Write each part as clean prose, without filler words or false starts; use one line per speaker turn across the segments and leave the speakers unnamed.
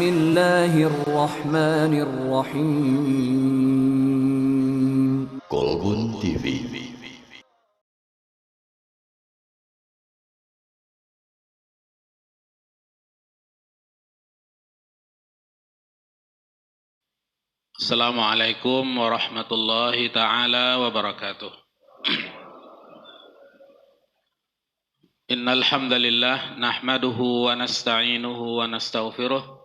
Bismillahirrahmanirrahim.
Kolbun TV.
Assalamualaikum warahmatullahi ta'ala wabarakatuh. Innal hamdalillah nahmaduhu wa nasta'inuhu wa nastaghfiruh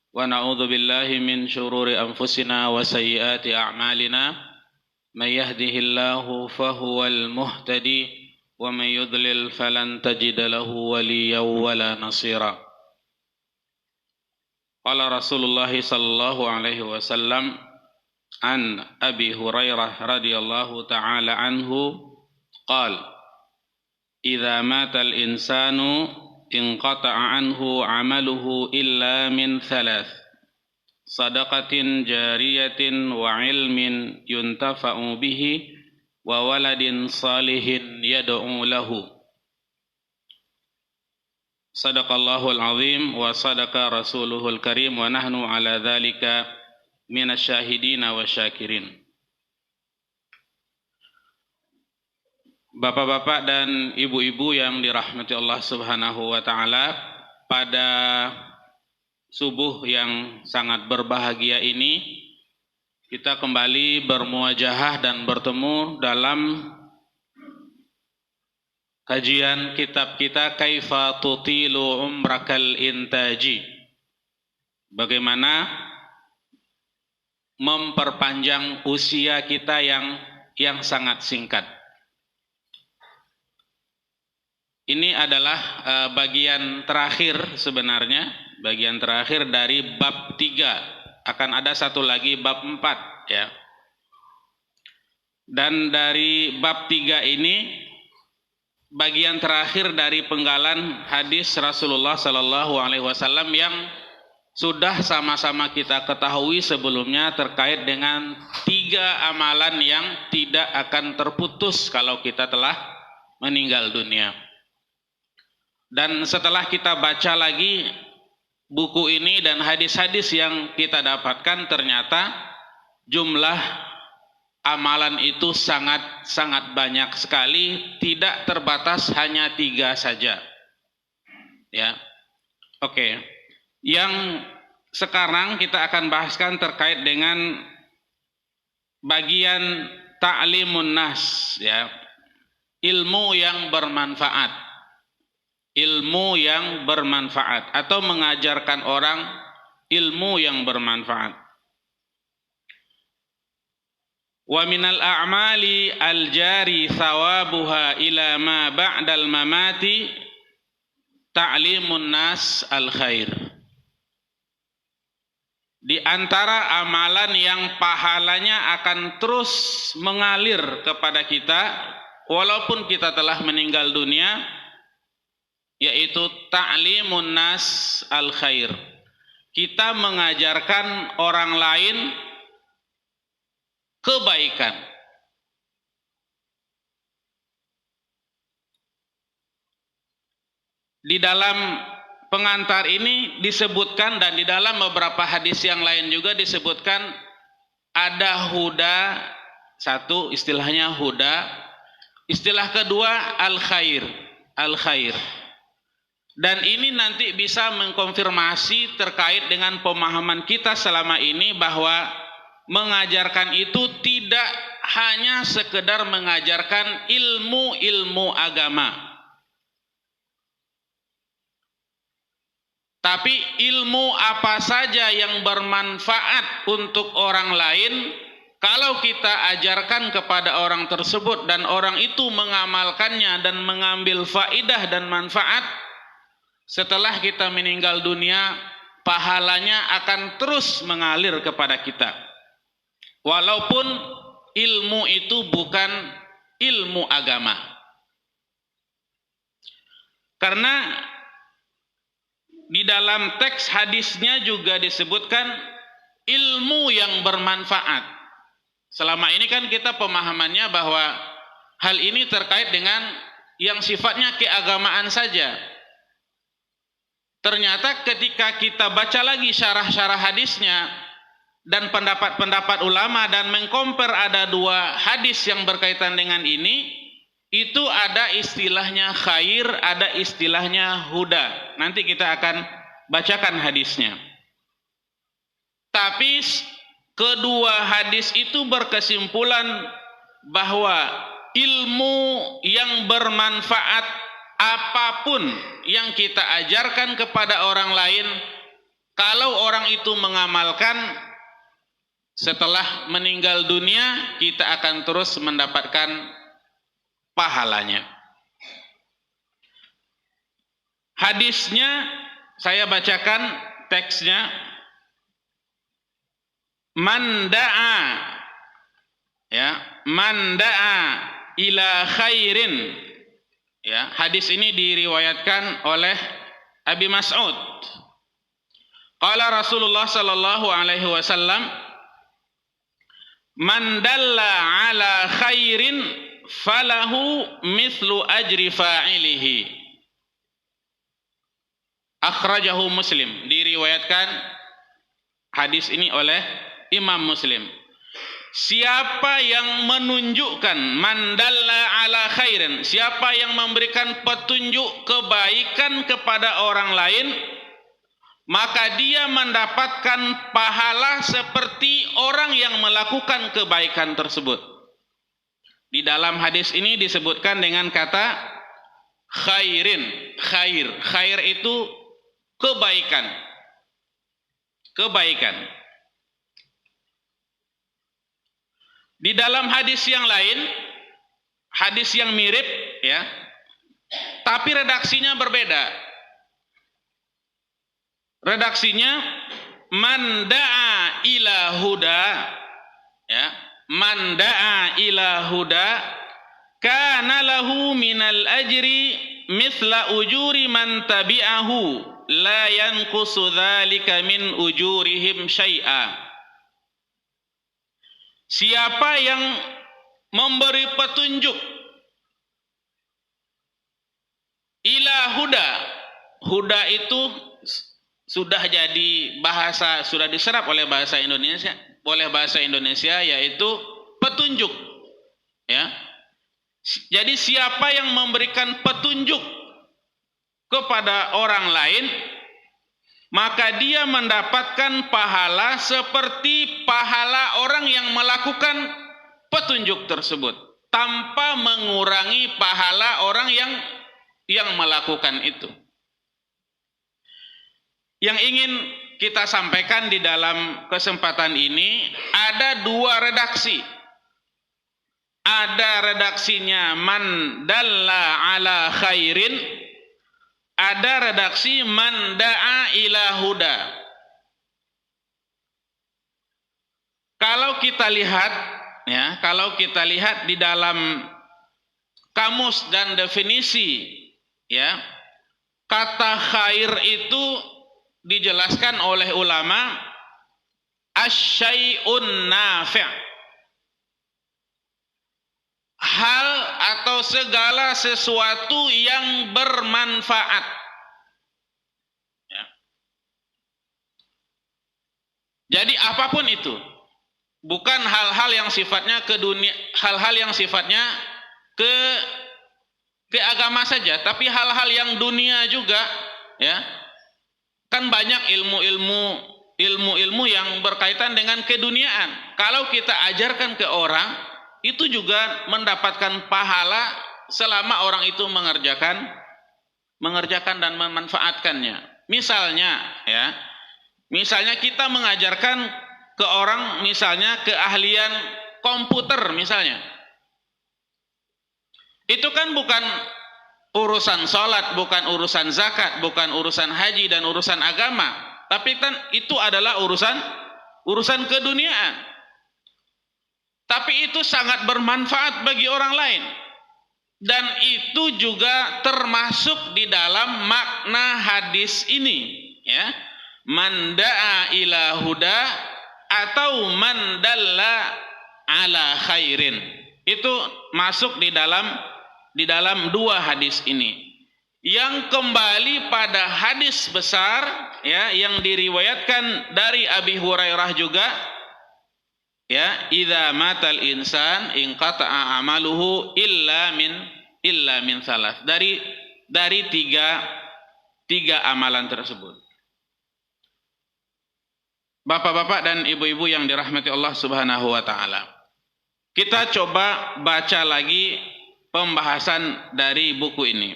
wa na'udzu billahi min shururi anfusina wa sayyiati a'malina. May yahdihillahu fahuwal muhtadi wa may yudlil falan tajida lahu waliyyan wala nasira. Qala Rasulullah sallallahu alaihi wasallam an Abi Hurairah radhiyallahu ta'ala anhu qala idza mata al-insanu inqata'a anhu 'amaluhu illa min thalath sadaqatin jariyatin wa 'ilmin yuntafa'u bihi wa waladin salihin yad'u lahu. Sadaqallahul azim wa sadaqa rasuluhul karim wa nahnu ala dzalika minasyahidina wa syakirin. Bapak-bapak dan ibu-ibu yang dirahmati Allah Subhanahu wa taala, pada subuh yang sangat berbahagia ini kita kembali bermuajahah dan bertemu dalam kajian kitab kita Kaifa Tutilu Umrakal Intaji. Bagaimana memperpanjang usia kita yang sangat singkat. Ini adalah bagian terakhir sebenarnya, bagian terakhir dari bab 3. Akan ada satu lagi bab 4 ya. Dan dari bab 3 ini bagian terakhir dari penggalan hadis Rasulullah sallallahu alaihi wasallam yang sudah sama-sama kita ketahui sebelumnya terkait dengan 3 amalan yang tidak akan terputus kalau kita telah meninggal dunia. Dan setelah kita baca lagi buku ini dan hadis-hadis yang kita dapatkan, ternyata jumlah amalan itu sangat banyak sekali, tidak terbatas hanya 3 saja. Ya. Oke. Yang sekarang kita akan bahaskan terkait dengan bagian ta'limun nas ya. Ilmu yang bermanfaat. Ilmu yang bermanfaat atau mengajarkan orang ilmu yang bermanfaat. Wa minal a'mali al-jari thawabuha ila ma ba'dal mamati ta'limun nas al-khair. Di antara amalan yang pahalanya akan terus mengalir kepada kita walaupun kita telah meninggal dunia, yaitu ta'limun nas al-khair. Kita mengajarkan orang lain kebaikan. Di dalam pengantar ini disebutkan dan di dalam beberapa hadis yang lain juga disebutkan ada huda, satu istilahnya huda, istilah kedua al-khair, al-khair. Dan ini nanti bisa mengkonfirmasi terkait dengan pemahaman kita selama ini bahwa mengajarkan itu tidak hanya sekedar mengajarkan ilmu-ilmu agama, tapi ilmu apa saja yang bermanfaat untuk orang lain, kalau kita ajarkan kepada orang tersebut dan orang itu mengamalkannya dan mengambil faidah dan manfaat, setelah kita meninggal dunia, pahalanya akan terus mengalir kepada kita. Walaupun ilmu itu bukan ilmu agama. Karena di dalam teks hadisnya juga disebutkan ilmu yang bermanfaat. Selama ini kan kita pemahamannya bahwa hal ini terkait dengan yang sifatnya keagamaan saja. Ternyata ketika kita baca lagi syarah-syarah hadisnya dan pendapat-pendapat ulama dan mengcompare ada dua hadis yang berkaitan dengan ini, itu ada istilahnya khair, ada istilahnya huda. Nanti kita akan bacakan hadisnya. Tapi kedua hadis itu berkesimpulan bahwa ilmu yang bermanfaat apapun yang kita ajarkan kepada orang lain, kalau orang itu mengamalkan, setelah meninggal dunia kita akan terus mendapatkan pahalanya. Hadisnya saya bacakan teksnya. Man da'a, ya, man da'a ila khairin. Ya, hadis ini diriwayatkan oleh Abi Mas'ud. Qala Rasulullah sallallahu alaihi wasallam, man dalla ala khairin falahu mithlu ajri fa'ilihi. Akhrajahu Muslim. Diriwayatkan hadis ini oleh Imam Muslim. Siapa yang menunjukkan, mandalla ala khairin, siapa yang memberikan petunjuk kebaikan kepada orang lain, maka dia mendapatkan pahala seperti orang yang melakukan kebaikan tersebut. Di dalam hadis ini disebutkan dengan kata khairin. Khair itu kebaikan. Kebaikan. Di dalam hadis yang lain, hadis yang mirip, ya, tapi redaksinya berbeda. Redaksinya man da'a ila huda, ya, man da'a ila huda kana lahu minal ajri mithla ujuri man tabi'ahu la yanqusu dzalika min ujurihim syai'a. Siapa yang memberi petunjuk ila huda, huda itu sudah jadi bahasa, sudah diserap oleh bahasa Indonesia, yaitu petunjuk, ya. Jadi siapa yang memberikan petunjuk kepada orang lain, maka dia mendapatkan pahala seperti pahala orang yang melakukan petunjuk tersebut, tanpa mengurangi pahala orang yang melakukan itu. Yang ingin kita sampaikan di dalam kesempatan ini, ada dua redaksi. Ada redaksinya man dalla ala khairin, ada redaksi man da'a ila huda. Kalau kita lihat, ya, kalau kita lihat di dalam kamus dan definisi, ya, kata khair itu dijelaskan oleh ulama asyai'un nafi', hal atau segala sesuatu yang bermanfaat, ya. Jadi apapun itu, bukan hal-hal yang sifatnya ke dunia, hal-hal yang sifatnya ke agama saja, tapi hal-hal yang dunia juga, ya. Kan banyak ilmu yang berkaitan dengan keduniaan. Kalau kita ajarkan ke orang, itu juga mendapatkan pahala selama orang itu mengerjakan dan memanfaatkannya. Misalnya, ya, misalnya kita mengajarkan ke orang, misalnya keahlian komputer, misalnya, itu kan bukan urusan sholat, bukan urusan zakat, bukan urusan haji dan urusan agama, tapi kan itu adalah urusan keduniaan. Tapi itu sangat bermanfaat bagi orang lain. Dan itu juga termasuk di dalam makna hadis ini, ya. Man da'a ila huda atau man dalla ala khairin. Itu masuk di dalam dua hadis ini. yang kembali pada hadis besar ya yang diriwayatkan dari Abi Hurairah juga ya, idza matal insan inqata'a amaluhu illa min salas, dari tiga amalan tersebut. Bapak-bapak dan ibu-ibu yang dirahmati Allah Subhanahu wa taala. Kita coba baca lagi pembahasan dari buku ini.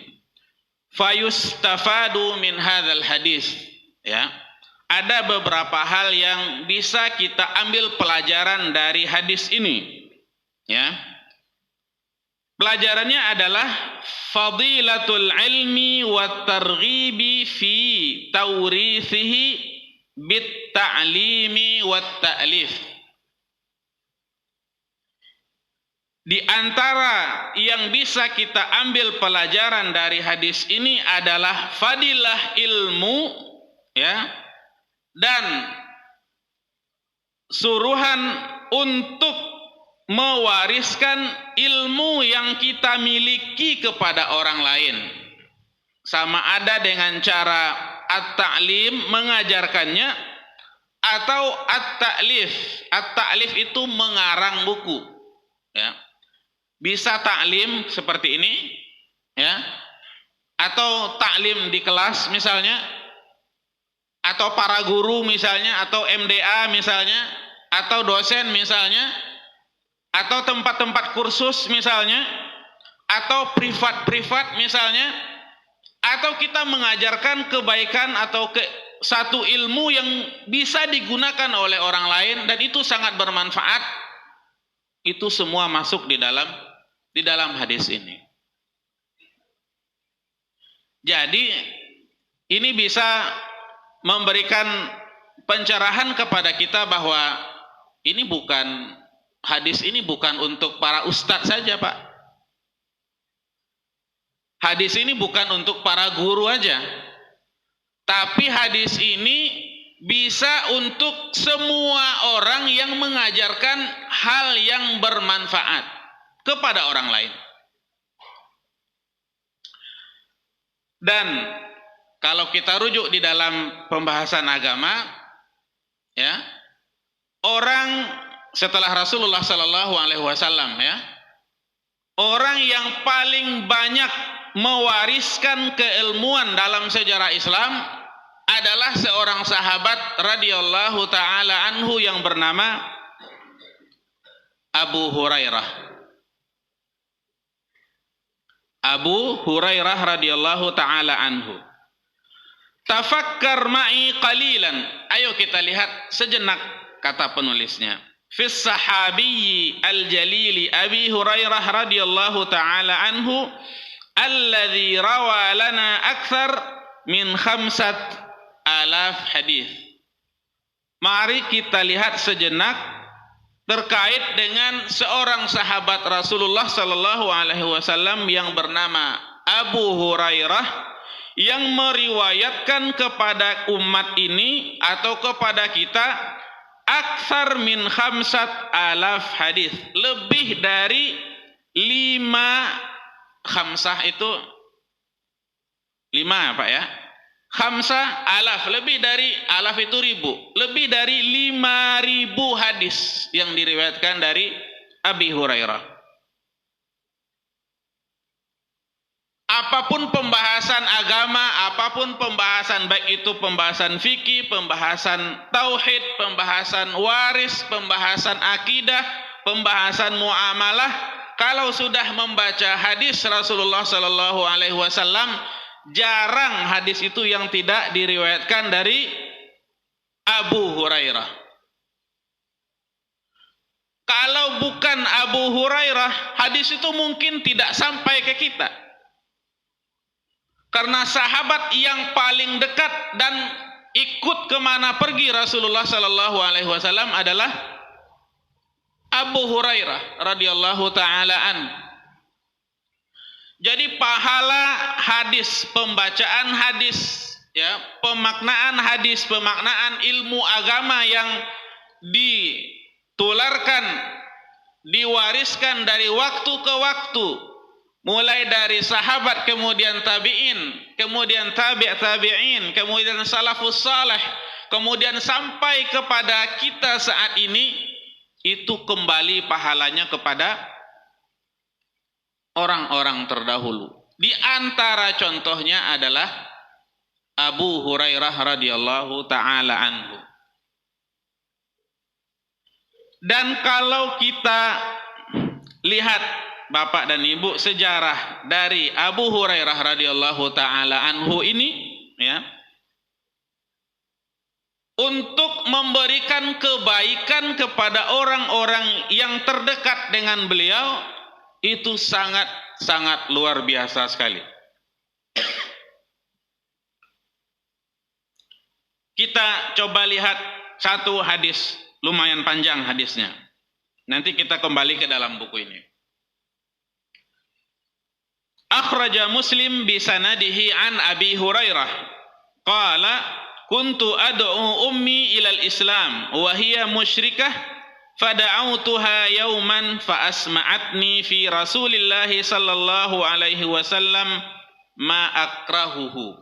Fayustafadu min hadzal hadis, ya. Ada beberapa hal yang bisa kita ambil pelajaran dari hadis ini, ya. Pelajarannya adalah fadilatul ilmi wa targhibi fi taurithihi bit ta'limi wat ta'lif. Di antara yang bisa kita ambil pelajaran dari hadis ini adalah fadilah ilmu, ya, dan suruhan untuk mewariskan ilmu yang kita miliki kepada orang lain, sama ada dengan cara at-ta'lim, mengajarkannya, atau at-ta'lif. At-ta'lif itu mengarang buku, ya. Bisa taklim seperti ini, ya, atau taklim di kelas misalnya, atau para guru misalnya, atau MDA misalnya, atau dosen misalnya, atau tempat-tempat kursus misalnya, atau privat misalnya, atau kita mengajarkan kebaikan atau satu ilmu yang bisa digunakan oleh orang lain dan itu sangat bermanfaat. Itu semua masuk di dalam hadis ini. Jadi ini bisa memberikan pencerahan kepada kita bahwa hadis ini bukan untuk para ustadz saja, Pak. Hadis ini bukan untuk para guru aja. Tapi hadis ini bisa untuk semua orang yang mengajarkan hal yang bermanfaat kepada orang lain. Dan kalau kita rujuk di dalam pembahasan agama, ya, orang setelah Rasulullah Sallallahu Alaihi Wasallam, ya, orang yang paling banyak mewariskan keilmuan dalam sejarah Islam adalah seorang sahabat radhiyallahu taala anhu yang bernama Abu Hurairah. Abu Hurairah radhiyallahu taala anhu. Tafakkar ma'i qalilan. Ayo kita lihat sejenak, kata penulisnya. Fis sahabiyyi al-jalili Abi Hurairah radhiyallahu taala anhu alladzi rawa lana akthar min 5,000 hadis. Mari kita lihat sejenak terkait dengan seorang sahabat Rasulullah sallallahu alaihi wasallam yang bernama Abu Hurairah yang meriwayatkan kepada umat ini atau kepada kita aktsar min 5,000 hadis, lebih dari 5 itu 5 Pak ya. 5,000, lebih dari alaf itu ribu, lebih dari 5.000 hadis yang diriwayatkan dari Abi Hurairah. Apapun pembahasan agama, apapun pembahasan, baik itu pembahasan fikih, pembahasan tauhid, pembahasan waris, pembahasan akidah, pembahasan muamalah, kalau sudah membaca hadis Rasulullah Sallallahu Alaihi Wasallam, jarang hadis itu yang tidak diriwayatkan dari Abu Hurairah. Kalau bukan Abu Hurairah, hadis itu mungkin tidak sampai ke kita. Karena sahabat yang paling dekat dan ikut kemana pergi Rasulullah Sallallahu Alaihi Wasallam adalah Abu Hurairah radhiyallahu taala an. Jadi pahala hadis, pembacaan hadis, ya, pemaknaan hadis, pemaknaan ilmu agama yang ditularkan, diwariskan dari waktu ke waktu mulai dari sahabat, kemudian tabi'in, kemudian tabi'in, kemudian salafus saleh, kemudian sampai kepada kita saat ini, itu kembali pahalanya kepada orang-orang terdahulu. Di antara contohnya adalah Abu Hurairah radhiyallahu taala anhu. Dan kalau kita lihat Bapak dan Ibu sejarah dari Abu Hurairah radhiyallahu taala anhu ini, ya, untuk memberikan kebaikan kepada orang-orang yang terdekat dengan beliau itu sangat luar biasa sekali. Kita coba lihat satu hadis, lumayan panjang hadisnya. Nanti kita kembali ke dalam buku ini. Akhraja Muslim bi sanadihi an Abi Hurairah qala kuntu ad'u ummi ila al-Islam wa hiya musyrikah fada'autuha yawman fa asma'atni fi Rasulillah sallallahu alaihi wasallam ma akrahuhu.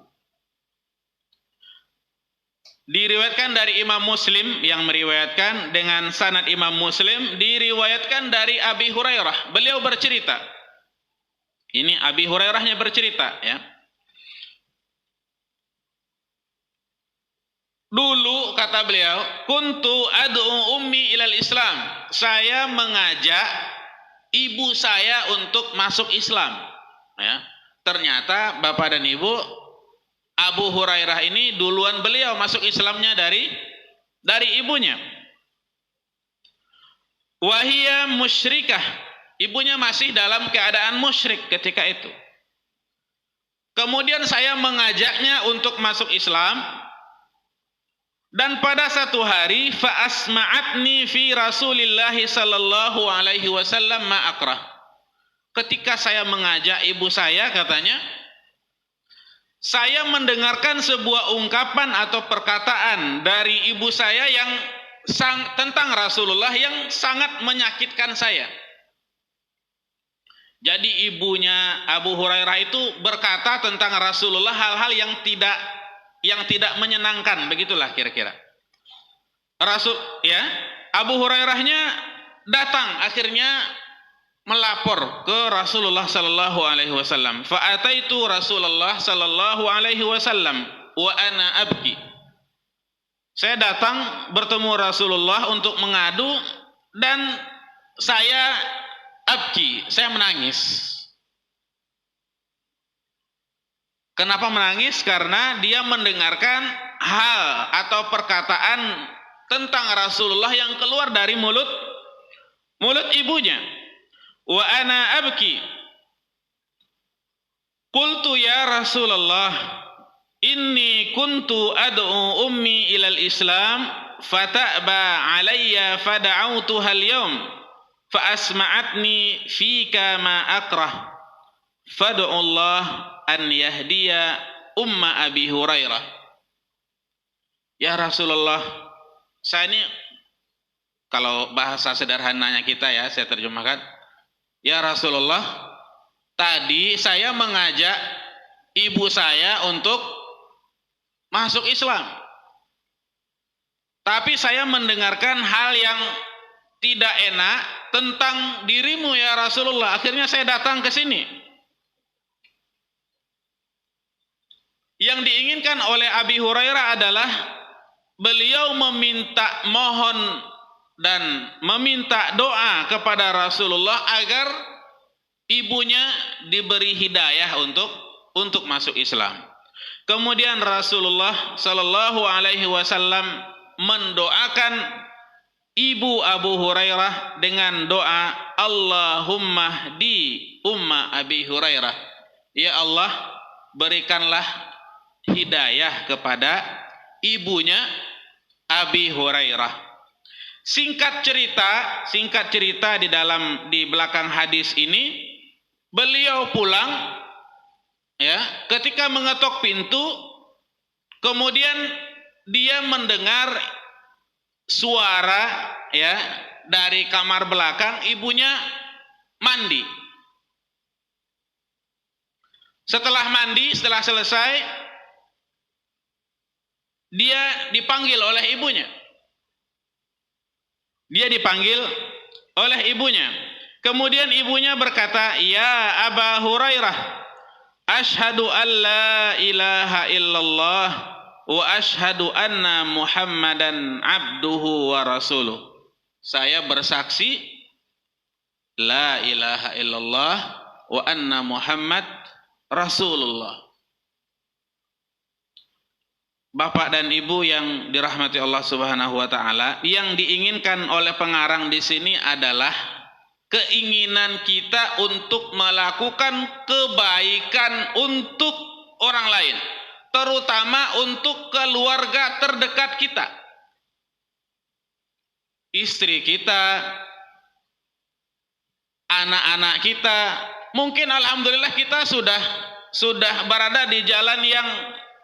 Diriwayatkan dari Imam Muslim, yang meriwayatkan dengan sanad Imam Muslim, diriwayatkan dari Abi Hurairah. Beliau bercerita. Ini Abi Hurairahnya bercerita, ya. Dulu kata beliau, kuntu ad'u ummi ilal Islam. Saya mengajak ibu saya untuk masuk Islam, ya. Ternyata Bapak dan Ibu, Abu Hurairah ini duluan beliau masuk Islamnya dari ibunya. Wahia musyrikah, ibunya masih dalam keadaan musyrik ketika itu. Kemudian saya mengajaknya untuk masuk Islam, dan pada satu hari fa asma'atni fi Rasulillah sallallahu alaihi wasallam ma akrah. Ketika saya mengajak ibu saya, katanya, saya mendengarkan sebuah ungkapan atau perkataan dari ibu saya yang tentang Rasulullah yang sangat menyakitkan saya. Jadi ibunya Abu Hurairah itu berkata tentang Rasulullah hal-hal yang tidak menyenangkan, begitulah kira-kira. Abu Hurairahnya datang akhirnya melapor ke Rasulullah sallallahu alaihi wasallam. Fa ataitu Rasulullah sallallahu alaihi wasallam wa ana abki. Saya datang bertemu Rasulullah untuk mengadu dan saya abki, saya menangis. Kenapa menangis? Karena dia mendengarkan hal atau perkataan tentang Rasulullah yang keluar dari mulut ibunya. Wa ana abki. Qultu ya Rasulullah, inni kuntu ad'u ummi ilal Islam fata'ba alayya fada'autuha al-yawm fa asma'atni fika ma akrah fad'u Allah an yahdiya umma Abi Hurairah. Ya Rasulullah, saya ini, kalau bahasa sederhananya kita, ya, saya terjemahkan, ya Rasulullah, tadi saya mengajak ibu saya untuk masuk Islam. Tapi saya mendengarkan hal yang tidak enak tentang dirimu ya Rasulullah. Akhirnya saya datang ke sini. Yang diinginkan oleh Abi Hurairah adalah beliau meminta doa kepada Rasulullah agar ibunya diberi hidayah untuk masuk Islam. Kemudian Rasulullah sallallahu alaihi wasallam mendoakan ibu Abu Hurairah dengan doa Allahumma hdi umma Abi Hurairah. Ya Allah, berikanlah hidayah kepada ibunya Abi Hurairah. Singkat cerita di belakang hadis ini, beliau pulang, ya, ketika mengetok pintu, kemudian dia mendengar suara, ya, dari kamar belakang ibunya mandi. Setelah mandi, setelah selesai, dia dipanggil oleh ibunya. Dia dipanggil oleh ibunya. Kemudian ibunya berkata, "Ya Aba Hurairah, asyhadu an la ilaha illallah wa asyhadu anna Muhammadan abduhu wa rasuluh." Saya bersaksi la ilaha illallah wa anna Muhammad Rasulullah. Bapak dan Ibu yang dirahmati Allah Subhanahu wa taala, yang diinginkan oleh pengarang di sini adalah keinginan kita untuk melakukan kebaikan untuk orang lain, terutama untuk keluarga terdekat kita. Istri kita, anak-anak kita, mungkin alhamdulillah kita sudah berada di jalan yang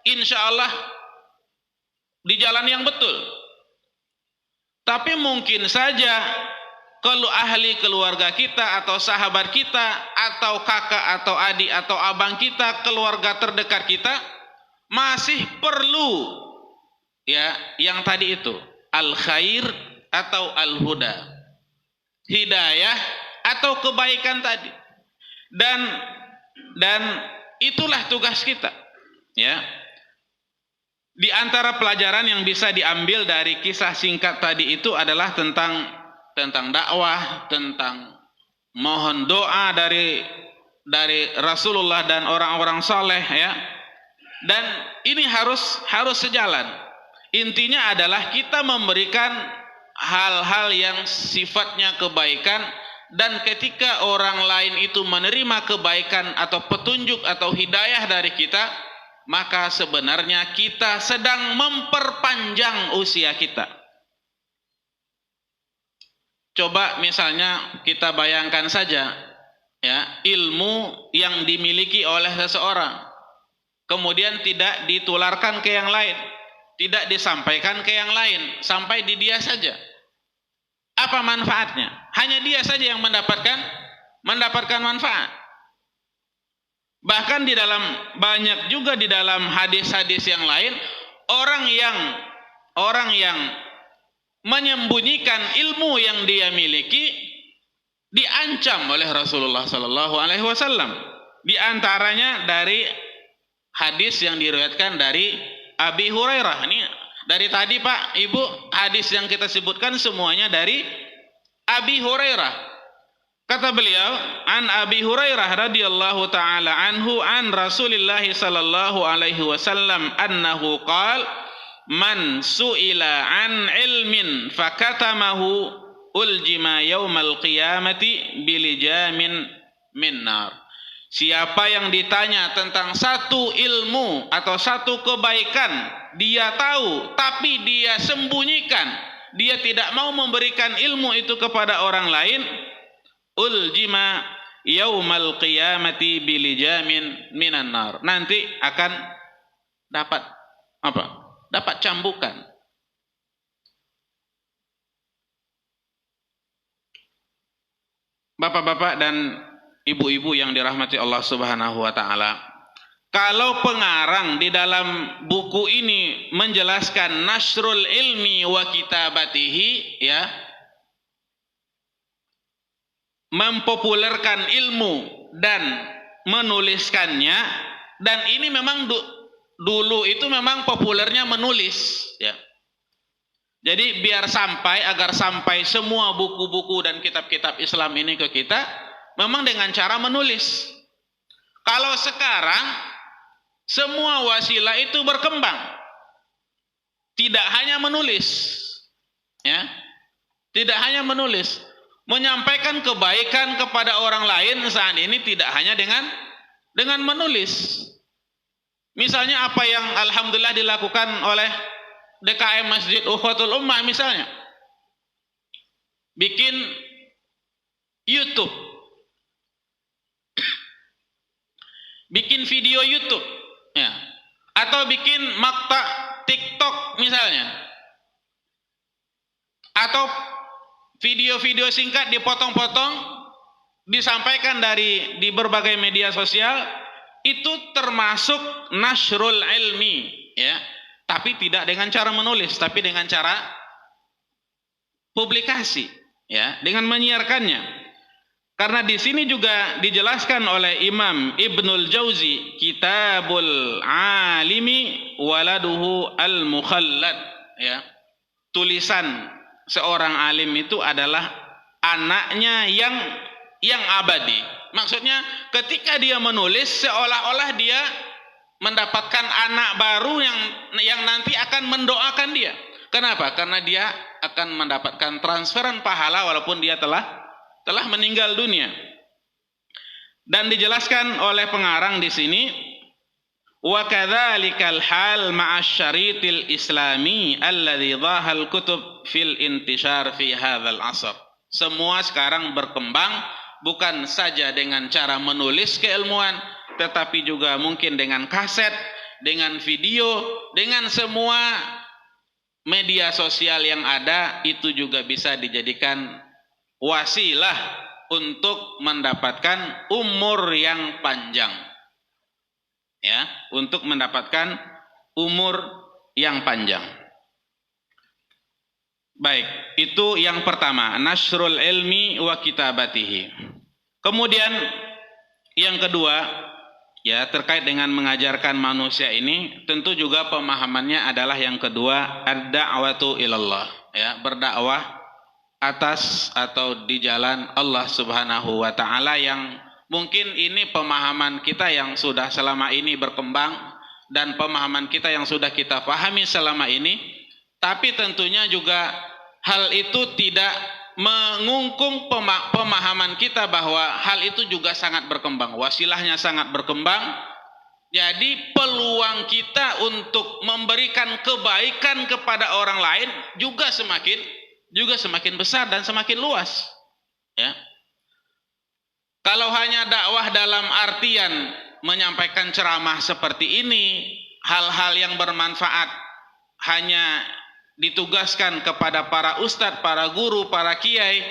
insya Allah di jalan yang betul. Tapi mungkin saja kalau ahli keluarga kita atau sahabat kita atau kakak atau adik atau abang kita, keluarga terdekat kita masih perlu ya yang tadi itu al khair atau al huda, hidayah atau kebaikan tadi. Dan itulah tugas kita, ya. Di antara pelajaran yang bisa diambil dari kisah singkat tadi itu adalah tentang dakwah, tentang mohon doa dari Rasulullah dan orang-orang saleh, ya. Dan ini harus sejalan. Intinya adalah kita memberikan hal-hal yang sifatnya kebaikan, dan ketika orang lain itu menerima kebaikan atau petunjuk atau hidayah dari kita, maka sebenarnya kita sedang memperpanjang usia kita. Coba misalnya kita bayangkan saja, ya, ilmu yang dimiliki oleh seseorang kemudian tidak ditularkan ke yang lain, tidak disampaikan ke yang lain, sampai di dia saja. Apa manfaatnya? Hanya dia saja yang mendapatkan manfaat. Bahkan banyak juga di dalam hadis-hadis yang lain, orang yang menyembunyikan ilmu yang dia miliki diancam oleh Rasulullah sallallahu alaihi wasallam. Di antaranya dari hadis yang diriwayatkan dari Abi Hurairah. Ini dari tadi Pak, Ibu, hadis yang kita sebutkan semuanya dari Abi Hurairah. Kata beliau, an Abi Hurairah radhiyallahu taala anhu an Rasulillah sallallahu alaihi wasallam annahu qala man su'ila an ilmin fakatamahu uljima yaumal qiyamati bilijamin min nar. Siapa yang ditanya tentang satu ilmu atau satu kebaikan, dia tahu tapi dia sembunyikan, dia tidak mau memberikan ilmu itu kepada orang lain, uljima yaumal qiyamati bilijamin minan nar. Nanti akan dapat apa? Dapat cambukan. Bapak-bapak dan ibu-ibu yang dirahmati Allah Subhanahu wa taala, kalau pengarang di dalam buku ini menjelaskan nasrul ilmi wa kitabatihi, ya, mempopulerkan ilmu dan menuliskannya, dan ini memang dulu itu memang populernya menulis, ya. Jadi agar sampai semua buku-buku dan kitab-kitab Islam ini ke kita, memang dengan cara menulis. Kalau sekarang semua wasilah itu berkembang, tidak hanya menulis, ya, tidak hanya menulis, menyampaikan kebaikan kepada orang lain saat ini tidak hanya dengan menulis. Misalnya apa yang alhamdulillah dilakukan oleh DKM Masjid Ukhuwatul Ummah, misalnya bikin YouTube, bikin video YouTube, ya, atau bikin makta TikTok misalnya, atau video-video singkat dipotong-potong disampaikan di berbagai media sosial. itu termasuk nasrul ilmi, ya. Tapi tidak dengan cara menulis, tapi dengan cara publikasi, ya, dengan menyiarkannya. Karena di sini juga dijelaskan oleh Imam Ibnul Jauzi, Kitabul Alimi Waladuhu Al-Mukhallad, ya. Tulisan seorang alim itu adalah anaknya yang abadi. Maksudnya ketika dia menulis seolah-olah dia mendapatkan anak baru yang nanti akan mendoakan dia. Kenapa? Karena dia akan mendapatkan transferan pahala walaupun dia telah meninggal dunia. Dan dijelaskan oleh pengarang di sini, wa kadzalikal hal ma'asyaritil islami alladzi dhahal kutub fil intishar fi hadzal asr. Semua sekarang berkembang bukan saja dengan cara menulis keilmuan, tetapi juga mungkin dengan kaset, dengan video, dengan semua media sosial yang ada, itu juga bisa dijadikan wasilah untuk mendapatkan umur yang panjang. Ya, untuk mendapatkan umur yang panjang. Baik, itu yang pertama, nasrul ilmi wa kitabatihi. Kemudian yang kedua, ya, terkait dengan mengajarkan manusia ini, tentu juga pemahamannya adalah yang kedua, ad-da'watu ilallah, ya, berdakwah atas atau di jalan Allah Subhanahu wa taala, yang mungkin ini pemahaman kita yang sudah selama ini berkembang dan pemahaman kita yang sudah kita pahami selama ini, tapi tentunya juga hal itu tidak mengungkung pemahaman kita bahwa hal itu juga sangat berkembang, wasilahnya sangat berkembang. Jadi peluang kita untuk memberikan kebaikan kepada orang lain juga semakin besar dan semakin luas, ya. Kalau hanya dakwah dalam artian menyampaikan ceramah seperti ini, hal-hal yang bermanfaat hanya ditugaskan kepada para ustadz, para guru, para kiai,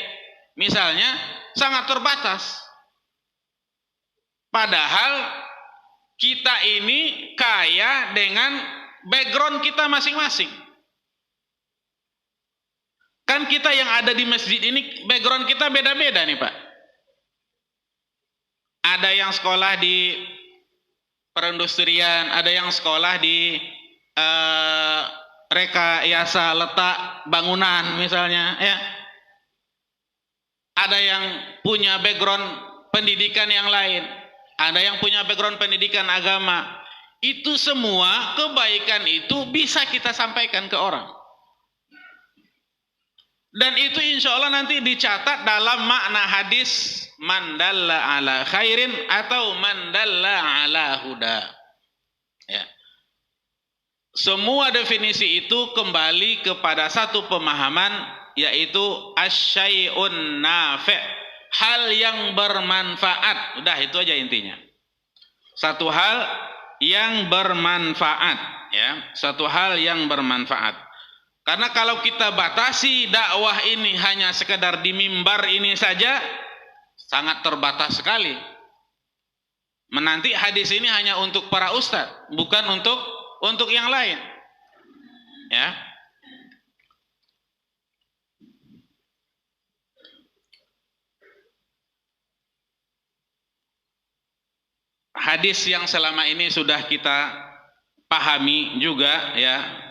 misalnya, sangat terbatas. Padahal kita ini kaya dengan background kita masing-masing. Kan kita yang ada di masjid ini background kita beda-beda nih Pak. Ada yang sekolah di perindustrian, ada yang sekolah di rekayasa letak bangunan misalnya, ya. Ada yang punya background pendidikan yang lain, ada yang punya background pendidikan agama. Itu semua kebaikan itu bisa kita sampaikan ke orang. Dan itu insya Allah nanti dicatat dalam makna hadis man dalla ala khairin atau man dalla ala huda. Ya. Semua definisi itu kembali kepada satu pemahaman, yaitu asyai'un nafi', hal yang bermanfaat. Udah, itu aja intinya. Satu hal yang bermanfaat, ya, satu hal yang bermanfaat. Karena kalau kita batasi dakwah ini hanya sekedar di mimbar ini saja, sangat terbatas sekali. Menanti hadis ini hanya untuk para ustadz, bukan untuk yang lain. Ya. Hadis yang selama ini sudah kita pahami juga, ya,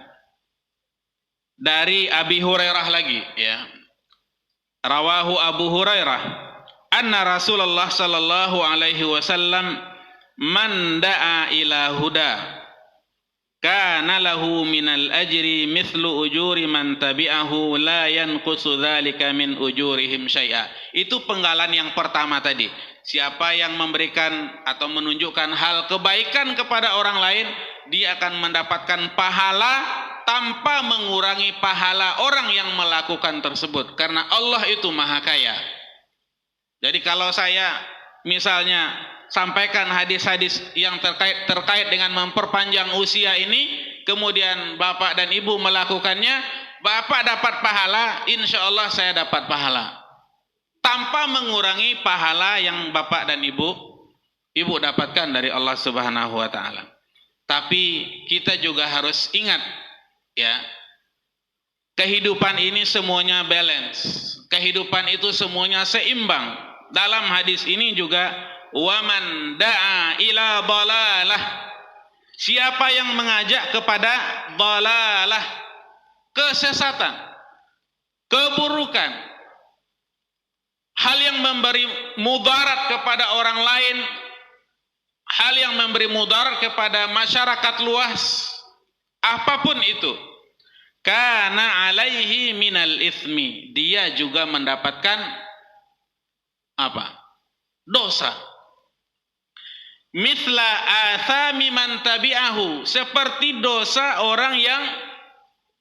dari Abi Hurairah lagi, ya. Rawahu Abu Hurairah anna Rasulullah sallallahu alaihi wasallam man da'a ila huda kana lahu minal ajri mithlu ujuri man tabi'ahu la yanqusu dzalika min ujurihim syai'a. Itu penggalan yang pertama tadi. Siapa yang memberikan atau menunjukkan hal kebaikan kepada orang lain, dia akan mendapatkan pahala tanpa mengurangi pahala orang yang melakukan tersebut, karena Allah itu maha kaya. Jadi kalau saya misalnya sampaikan hadis-hadis yang terkait dengan memperpanjang usia ini, kemudian bapak dan ibu melakukannya, bapak dapat pahala, insya Allah saya dapat pahala, tanpa mengurangi pahala yang bapak dan ibu ibu dapatkan dari Allah Subhanahu wa taala. Tapi kita juga harus ingat ya, kehidupan ini semuanya balance. Kehidupan itu semuanya seimbang. Dalam hadis ini juga waman da'a ila dhalalah, siapa yang mengajak kepada dhalalah, kesesatan, keburukan, hal yang memberi mudarat kepada orang lain, hal yang memberi mudarat kepada masyarakat luas, apapun itu, kana alaihi minal ithmi, dia juga mendapatkan apa? Dosa. Mithla athami man tabi'ahu, seperti dosa orang yang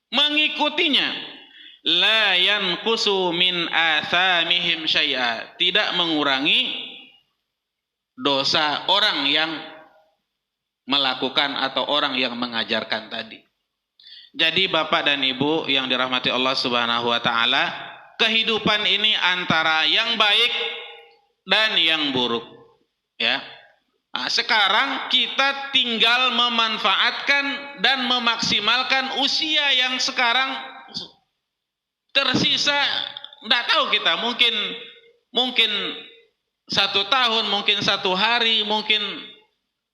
mengikutinya. La yanqusu min athamihim syai'a, tidak mengurangi dosa orang yang melakukan atau orang yang mengajarkan tadi. Jadi Bapak dan Ibu yang dirahmati Allah Subhanahu wa taala, kehidupan ini antara yang baik dan yang buruk, ya. Nah, sekarang kita tinggal memanfaatkan dan memaksimalkan usia yang sekarang tersisa. Tidak tahu kita, mungkin 1 tahun, mungkin 1 hari, mungkin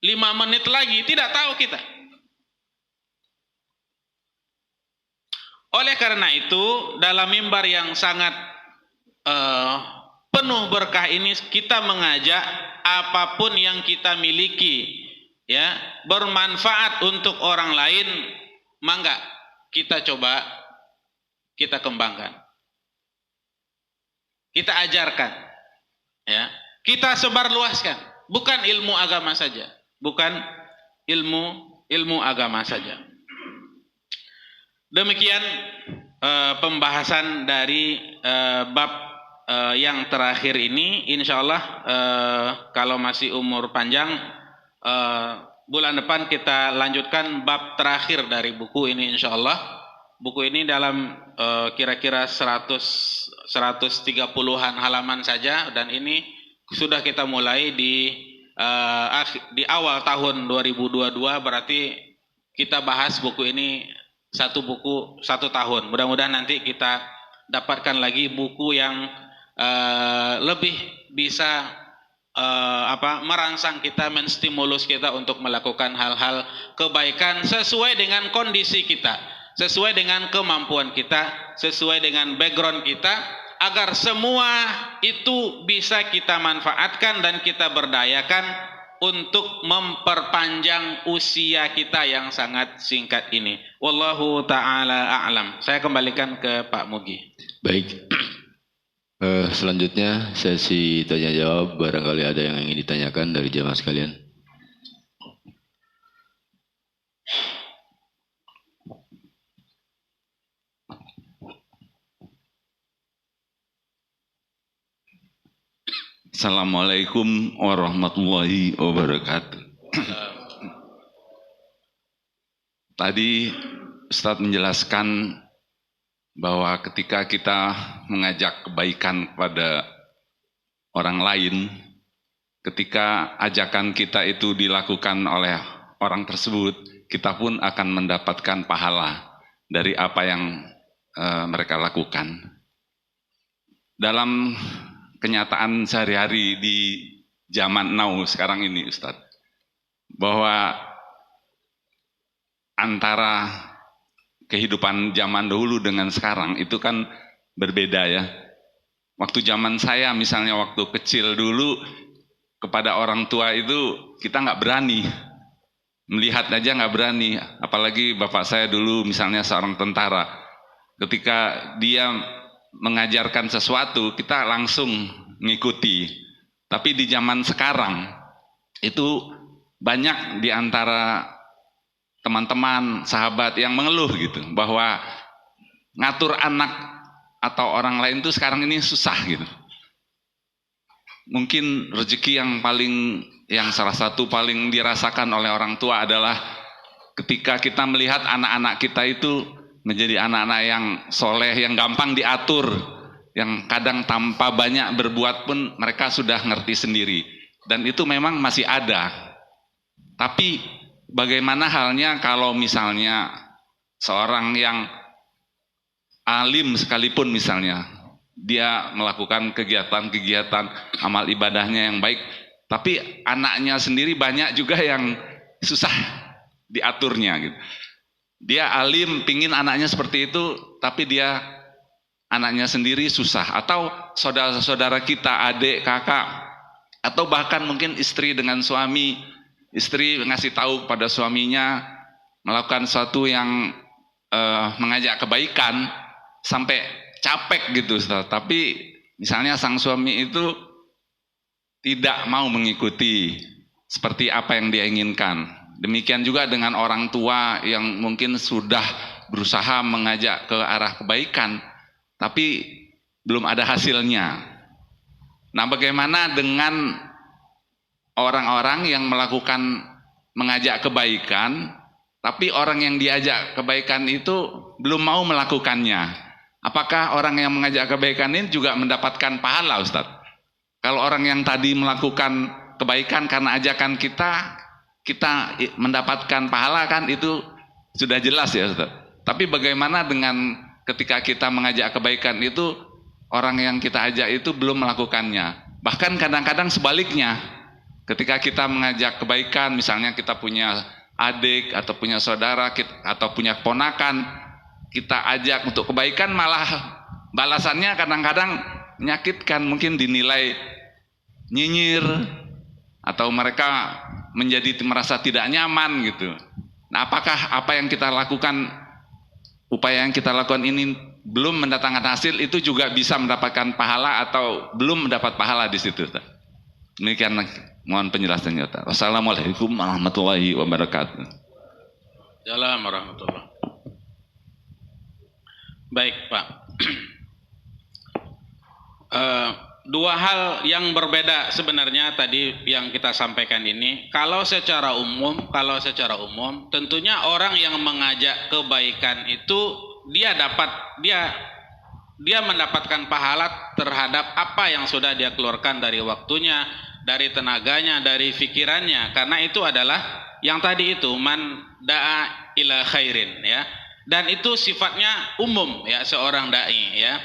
5 menit lagi, tidak tahu kita. Oleh karena itu, dalam mimbar yang sangat penuh berkah ini, kita mengajak apapun yang kita miliki, ya, bermanfaat untuk orang lain, mangga kita coba, kita kembangkan, kita ajarkan, ya, kita sebarluaskan. Bukan ilmu agama saja, bukan ilmu agama saja. Demikian pembahasan dari bab yang terakhir ini. Insya Allah kalau masih umur panjang, bulan depan kita lanjutkan bab terakhir dari buku ini insya Allah. Buku ini dalam kira-kira 130-an halaman saja, dan ini sudah kita mulai di awal tahun 2022, berarti kita bahas buku ini satu buku 1 tahun. Mudah-mudahan nanti kita dapatkan lagi buku yang lebih bisa merangsang kita, menstimulus kita untuk melakukan hal-hal kebaikan sesuai dengan kondisi kita, sesuai dengan kemampuan kita, sesuai dengan background kita, agar semua itu bisa kita manfaatkan dan kita berdayakan untuk memperpanjang usia kita yang sangat singkat ini. Wallahu ta'ala a'lam. Saya kembalikan ke Pak Mugi.
Baik. Selanjutnya sesi tanya jawab, barangkali ada yang ingin ditanyakan dari jamaah sekalian.
Assalamualaikum warahmatullahi wabarakatuh. Tadi Ustadz menjelaskan bahwa ketika kita mengajak kebaikan kepada orang lain, ketika ajakan kita itu dilakukan oleh orang tersebut, kita pun akan mendapatkan pahala dari apa yang mereka lakukan. Dalam kenyataan sehari-hari di zaman now sekarang ini, Ustadz, bahwa antara kehidupan zaman dahulu dengan sekarang itu kan berbeda ya. Waktu zaman saya misalnya, waktu kecil dulu, kepada orang tua itu kita nggak berani, melihat aja nggak berani. Apalagi bapak saya dulu misalnya seorang tentara, ketika dia mengajarkan sesuatu kita langsung mengikuti. Tapi di zaman sekarang itu banyak di antara teman-teman, sahabat yang mengeluh gitu, bahwa ngatur anak atau orang lain itu sekarang ini susah gitu. Mungkin rezeki yang salah satu paling dirasakan oleh orang tua adalah ketika kita melihat anak-anak kita itu menjadi anak-anak yang soleh, yang gampang diatur, yang kadang tanpa banyak berbuat pun mereka sudah ngerti sendiri. dan itu memang masih ada. Tapi bagaimana halnya kalau misalnya seorang yang alim sekalipun misalnya, dia melakukan kegiatan-kegiatan amal ibadahnya yang baik, tapi anaknya sendiri banyak juga yang susah diaturnya gitu. Dia alim, pingin anaknya seperti itu, tapi dia anaknya sendiri susah. Atau saudara-saudara kita, adik, kakak, atau bahkan mungkin istri dengan suami, istri ngasih tahu pada suaminya melakukan sesuatu yang mengajak kebaikan, sampai capek gitu Ustaz. Tapi misalnya sang suami itu tidak mau mengikuti seperti apa yang dia inginkan. Demikian juga dengan orang tua yang mungkin sudah berusaha mengajak ke arah kebaikan, tapi belum ada hasilnya. Nah, bagaimana dengan orang-orang yang mengajak kebaikan, tapi orang yang diajak kebaikan itu belum mau melakukannya? Apakah orang yang mengajak kebaikan ini juga mendapatkan pahala, Ustadz? Kalau orang yang tadi melakukan kebaikan karena ajakan kita mendapatkan pahala, kan itu sudah jelas ya, Ustadz. Tapi bagaimana dengan ketika kita mengajak kebaikan itu, orang yang kita ajak itu belum melakukannya? Bahkan kadang-kadang sebaliknya, ketika kita mengajak kebaikan, misalnya kita punya adik atau punya saudara atau punya keponakan, kita ajak untuk kebaikan, malah balasannya kadang-kadang menyakitkan, mungkin dinilai nyinyir atau mereka menjadi merasa tidak nyaman gitu. Nah, apakah apa yang kita lakukan, upaya yang kita lakukan ini belum mendatangkan hasil, itu juga bisa mendapatkan pahala atau belum mendapat pahala di situ? Demikian, mohon penjelasannya. Wassalamualaikum warahmatullahi wabarakatuh.
Assalamualaikum warahmatullahi. Baik Pak. Dua hal yang berbeda sebenarnya tadi yang kita sampaikan ini. Kalau secara umum tentunya orang yang mengajak kebaikan itu dia mendapatkan pahala terhadap apa yang sudah dia keluarkan dari waktunya, dari tenaganya, dari pikirannya, karena itu adalah yang tadi itu man da'a ila khairin ya. Dan itu sifatnya umum ya, seorang dai ya.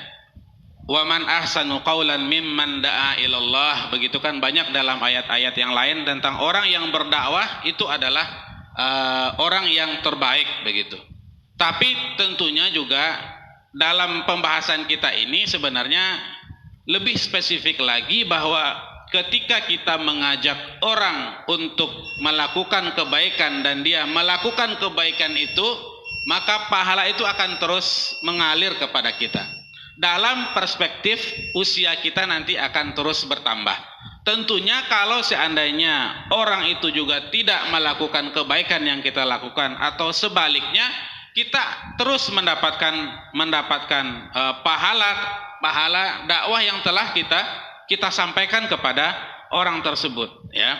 Wa man ahsanu qaulan mimman da'a ilallah, begitu kan banyak dalam ayat-ayat yang lain tentang orang yang berdakwah itu adalah orang yang terbaik begitu. Tapi tentunya juga dalam pembahasan kita ini sebenarnya lebih spesifik lagi bahwa ketika kita mengajak orang untuk melakukan kebaikan dan dia melakukan kebaikan itu, maka pahala itu akan terus mengalir kepada kita. Dalam perspektif usia kita nanti akan terus bertambah. Tentunya kalau seandainya orang itu juga tidak melakukan kebaikan yang kita lakukan, atau sebaliknya kita terus mendapatkan pahala dakwah yang telah kita sampaikan kepada orang tersebut ya.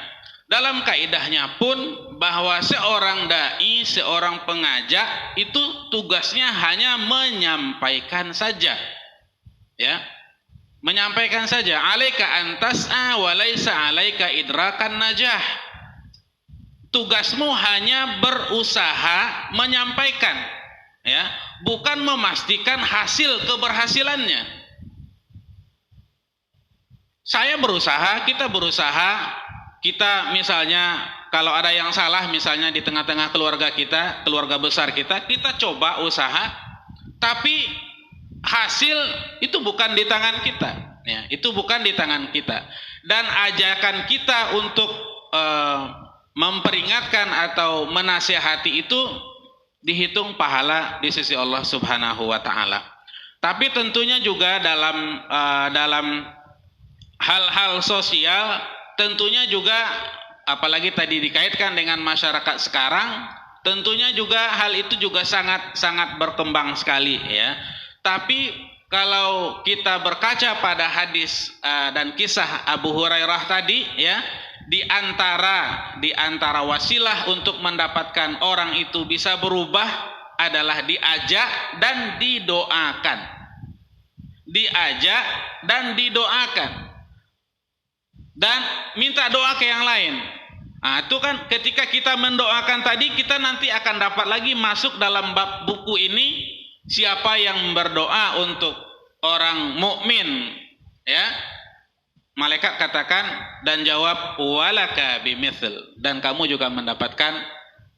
Dalam kaidahnya pun bahwa seorang dai, seorang pengajak itu tugasnya hanya menyampaikan saja ya, menyampaikan saja. Alaika antas'a wa laisa alaika idrakan najah. Tugasmu hanya berusaha menyampaikan ya, bukan memastikan hasil keberhasilannya. Saya berusaha, kita berusaha, kita misalnya kalau ada yang salah misalnya di tengah-tengah keluarga kita, keluarga besar kita coba usaha, tapi hasil itu bukan di tangan kita ya, itu bukan di tangan kita. Dan ajakan kita untuk memperingatkan atau menasihati itu dihitung pahala di sisi Allah Subhanahu wa taala. Tapi tentunya juga dalam hal-hal sosial, tentunya juga apalagi tadi dikaitkan dengan masyarakat sekarang, tentunya juga hal itu juga sangat berkembang sekali ya. Tapi kalau kita berkaca pada hadis dan kisah Abu Hurairah tadi ya, di antara wasilah untuk mendapatkan orang itu bisa berubah adalah diajak dan didoakan. Diajak dan didoakan. dan minta doa ke yang lain. Nah, itu kan ketika kita mendoakan tadi, kita nanti akan dapat lagi masuk dalam bab buku ini, siapa yang berdoa untuk orang mukmin, ya. Malaikat katakan dan jawab walaka bimithil, dan kamu juga mendapatkan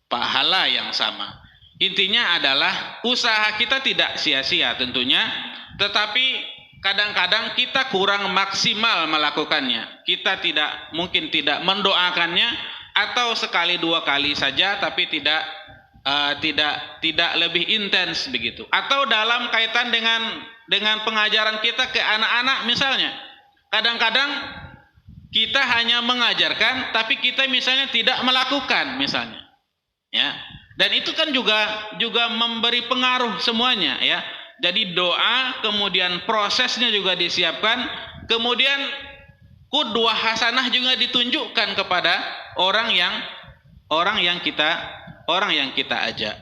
pahala yang sama. Intinya adalah usaha kita tidak sia-sia tentunya, tetapi kadang-kadang kita kurang maksimal melakukannya. Kita mungkin tidak mendoakannya, atau sekali dua kali saja, tapi tidak lebih intens begitu. Atau dalam kaitan dengan pengajaran kita ke anak-anak misalnya, kadang-kadang kita hanya mengajarkan, tapi kita misalnya tidak melakukan misalnya, ya. Dan itu kan juga memberi pengaruh semuanya, ya. Jadi doa, kemudian prosesnya juga disiapkan, kemudian qudwah hasanah juga ditunjukkan kepada orang yang kita ajak.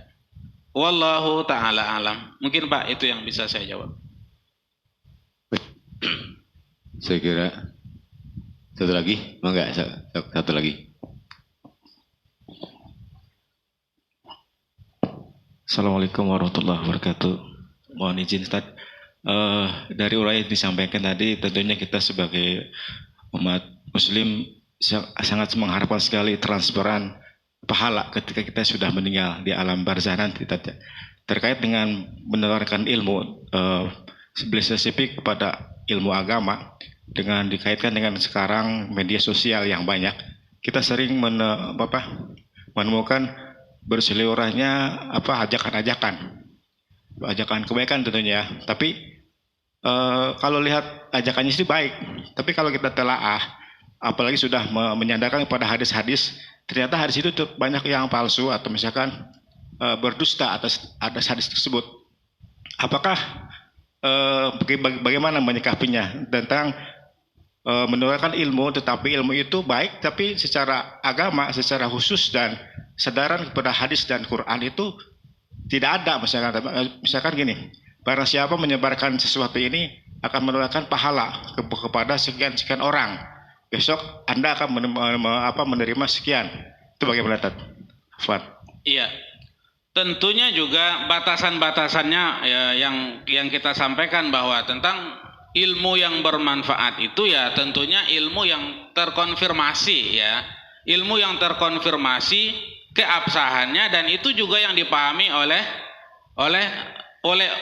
Wallahu taala alam. Mungkin Pak itu yang bisa saya jawab.
Saya kira satu lagi, enggak, satu lagi.
Assalamualaikum warahmatullahi wabarakatuh. Mohon izin Ustaz, dari uraian yang disampaikan tadi, tentunya kita sebagai umat muslim sangat mengharapkan sekali transferan pahala ketika kita sudah meninggal di alam barzah nanti, terkait dengan menerangkan ilmu, lebih spesifik kepada ilmu agama, dengan dikaitkan dengan sekarang media sosial yang banyak, kita sering menemukan berseliwerannya ajakan kebaikan tentunya. Tapi kalau lihat ajakannya sih baik, tapi kalau kita telaah, apalagi sudah menyandarkan kepada hadis-hadis, ternyata hadis itu banyak yang palsu atau misalkan berdusta atas hadis tersebut. Apakah bagaimana menyikapinya tentang menurunkan ilmu, tetapi ilmu itu baik, tapi secara agama, secara khusus dan sadaran kepada hadis dan Quran itu tidak ada. Misalkan gini, barang siapa menyebarkan sesuatu ini akan menurunkan pahala kepada sekian orang. Besok Anda akan menerima sekian. Itu bagaimana, Tad?
Iya. Tentunya juga batasan-batasannya, ya, yang kita sampaikan bahwa tentang ilmu yang bermanfaat itu ya tentunya ilmu yang terkonfirmasi, ya. Ilmu yang terkonfirmasi keabsahannya, dan itu juga yang dipahami oleh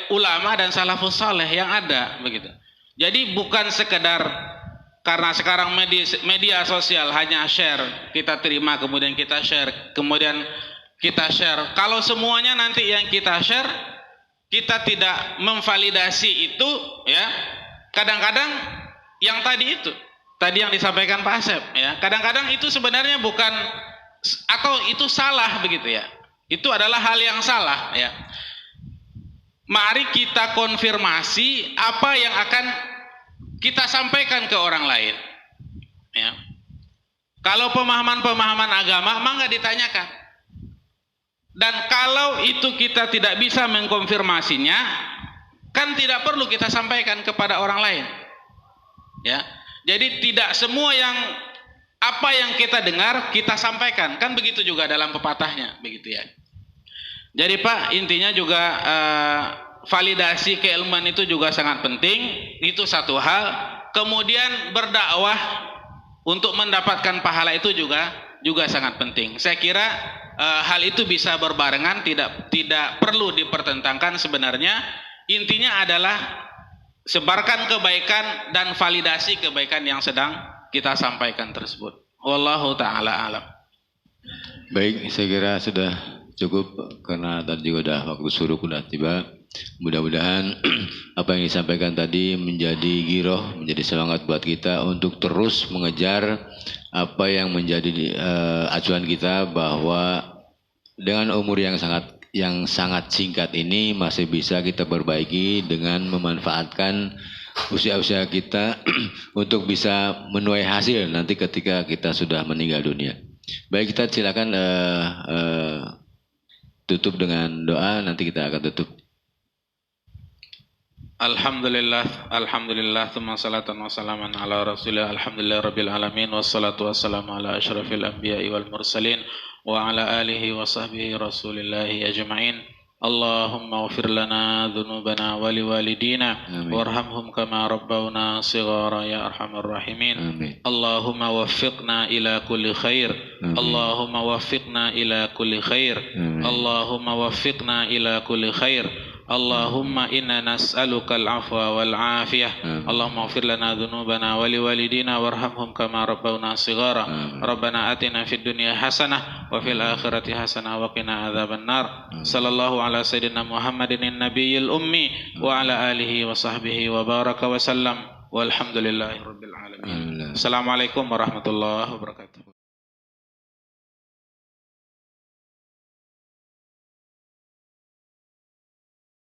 ulama dan salafus saleh yang ada begitu. Jadi bukan sekedar karena sekarang media sosial hanya share, kita terima kemudian kita share, kemudian kita share. Kalau semuanya nanti yang kita share kita tidak memvalidasi itu, ya. Kadang-kadang yang tadi yang disampaikan Pak Asep, ya. Kadang-kadang itu sebenarnya bukan, atau itu salah begitu, ya. Itu adalah hal yang salah, ya. Mari kita konfirmasi apa yang akan kita sampaikan ke orang lain, ya. Kalau pemahaman-pemahaman agama mangga ditanyakan, dan kalau itu kita tidak bisa mengkonfirmasinya, kan tidak perlu kita sampaikan kepada orang lain, ya. Jadi tidak semua apa yang kita dengar kita sampaikan, kan begitu juga dalam pepatahnya begitu, ya. Jadi Pak, intinya juga validasi keilmuan itu juga sangat penting, itu satu hal. Kemudian berdakwah untuk mendapatkan pahala itu juga sangat penting. Saya kira hal itu bisa berbarengan, tidak perlu dipertentangkan sebenarnya. Intinya adalah sebarkan kebaikan dan validasi kebaikan yang sedang kita sampaikan tersebut. Wallahu ta'ala alam.
Baik, saya kira sudah cukup karena tadi juga udah waktu suruh sudah tiba. Mudah-mudahan apa yang disampaikan tadi menjadi giroh, menjadi semangat buat kita untuk terus mengejar apa yang menjadi acuan kita, bahwa dengan umur yang sangat singkat ini masih bisa kita perbaiki dengan memanfaatkan usia-usia kita untuk bisa menuai hasil nanti ketika kita sudah meninggal dunia. Baik, kita silakan tutup dengan doa, nanti kita akan tutup.
Alhamdulillah, thumma salatan wa salaman ala rasulillah, alhamdulillah rabbil alamin, wassalatu wassalamu ala asyrafil anbiya'i wal mursalin, wa ala alihi wa sahbihi rasulillahi ajma'in. Allahumma ghfir lana dhunubana wa liwalidina, warhamhum kama rabbawna shighara ya arhamar rahimin.
Amin.
Allahumma waffiqna ila kulli khair. Allahumma waffiqna ila kulli khair. Allahumma waffiqna ila kulli khair. Allahumma inna nas'aluka al-afwa wal-afiyah. Allahumma ighfir lana dhunubana wa liwalidina warhamhum kama rabbawna shighara. Rabbana atina fid dunya hasanah wa fil akhirati hasanah wa qina adzabannar. Sallallahu ala sayyidina Muhammadin nabiyil ummi wa ala alihi wa sahbihi wa baraka wa sallam. Walhamdulillahi rabbil alamin. Assalamualaikum warahmatullahi wabarakatuh.